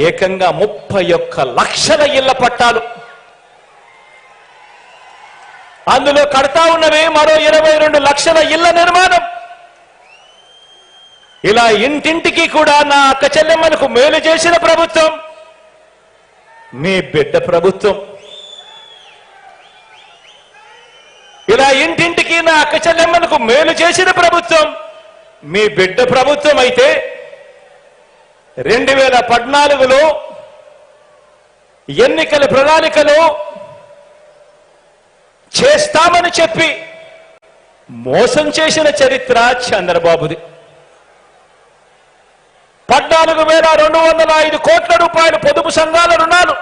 ఏకంగా 31 లక్షల ఇళ్ల పట్టాలు, అందులో కడతా ఉన్నవి మరో 22 లక్షల ఇళ్ల నిర్మాణం. ఇలా ఇంటింటికి కూడా నా అక్క చెల్లెమ్మలకు మేలు చేసిన ప్రభుత్వం మీ బిడ్డ ప్రభుత్వం. ఇలా ఇంటింటికి నా అక్క చెల్లెమ్మలకు మేలు చేసిన ప్రభుత్వం మీ బిడ్డ ప్రభుత్వం అయితే 2014లో ఎన్నికల ప్రణాళికలో చేస్తామని చెప్పి మోసం చేసిన చరిత్ర చంద్రబాబుది. 14,205 కోట్ల రూపాయలు పొదుపు సంఘాల రుణాలు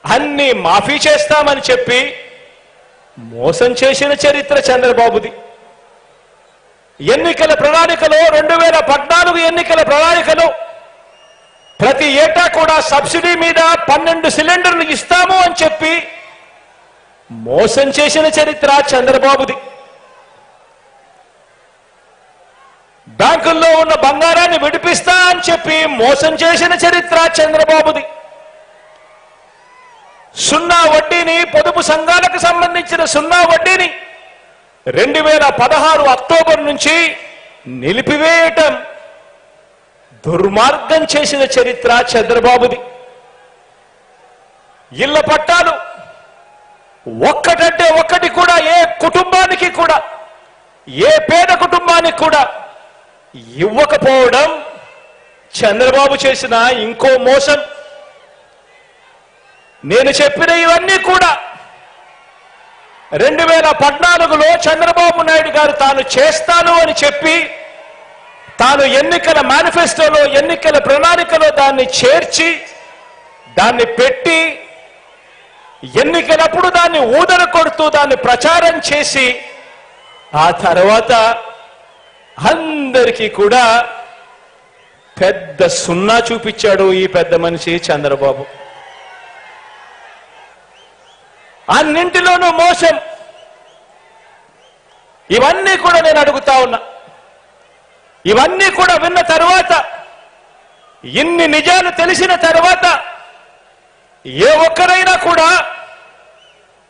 అన్ని మాఫీ చేస్తామని చెప్పి మోసం చేసిన చరిత్ర చంద్రబాబుది. ఎన్నికల ప్రణాళికలో 2014 ఎన్నికల ప్రణాళికలో ప్రతి ఏటా కూడా సబ్సిడీ మీద 12 సిలిండర్లు ఇస్తాము అని చెప్పి మోసం చేసిన చరిత్ర చంద్రబాబుది. బ్యాంకుల్లో ఉన్న బంగారాన్ని విడిపిస్తా అని చెప్పి మోసం చేసిన చరిత్ర చంద్రబాబుది. సున్నా వడ్డీని, పొదుపు సంఘాలకు సంబంధించిన సున్నా వడ్డీని 2016 అక్టోబర్ నుంచి నిలిపివేయటం దుర్మార్గం చేసిన చరిత్ర చంద్రబాబుది. ఇళ్ల పట్టాలు ఒక్కటంటే ఒక్కటి కూడా ఏ కుటుంబానికి కూడా, ఏ పేద కుటుంబానికి కూడా ఇవ్వకపోవడం చంద్రబాబు చేసిన ఇంకో మోసం. నేను చెప్పిన ఇవన్నీ కూడా 2014లో చంద్రబాబు నాయుడు గారు తాను చేస్తాను అని చెప్పి తాను ఎన్నికల మేనిఫెస్టోలో, ఎన్నికల ప్రణాళికలో దాన్ని చేర్చి దాన్ని పెట్టి ఎన్నికలప్పుడు దాన్ని ఊదర కొడుతూ దాన్ని ప్రచారం చేసి ఆ తర్వాత అందరికీ కూడా పెద్ద సున్నా చూపించాడు ఈ పెద్ద మనిషి చంద్రబాబు. అన్నింటిలోనూ మోసం. ఇవన్నీ కూడా నేను అడుగుతా ఉన్నా. ఇవన్నీ కూడా విన్న తర్వాత, ఇన్ని నిజాలు తెలిసిన తర్వాత ఏ ఒక్కరైనా కూడా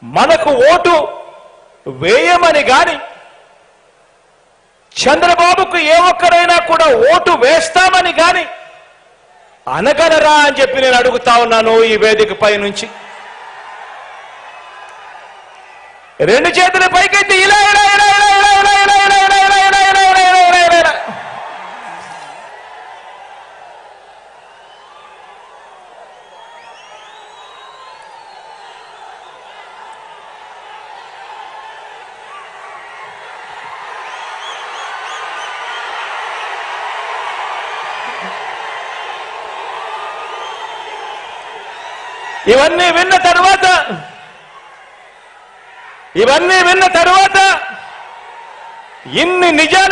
మనకు ఓటు వేయమని గాని, చంద్రబాబుకు ఏ ఒక్కరైనా కూడా ఓటు వేస్తామని గాని అనగలరా అని చెప్పి నేను అడుగుతా ఉన్నాను ఈ వేదికపై నుంచి. రెండు చేతుల పైకెత్తి ఇలా ఇలా ఇలా ఇలా ఇలా ఇలా ఇలా ఇలా ఇలా ఇలా ఇలా ఇలా ఇలా ఇలా ఇలా. ఇవన్నీ విన్న తర్వాత ఇన్ని నిజాలు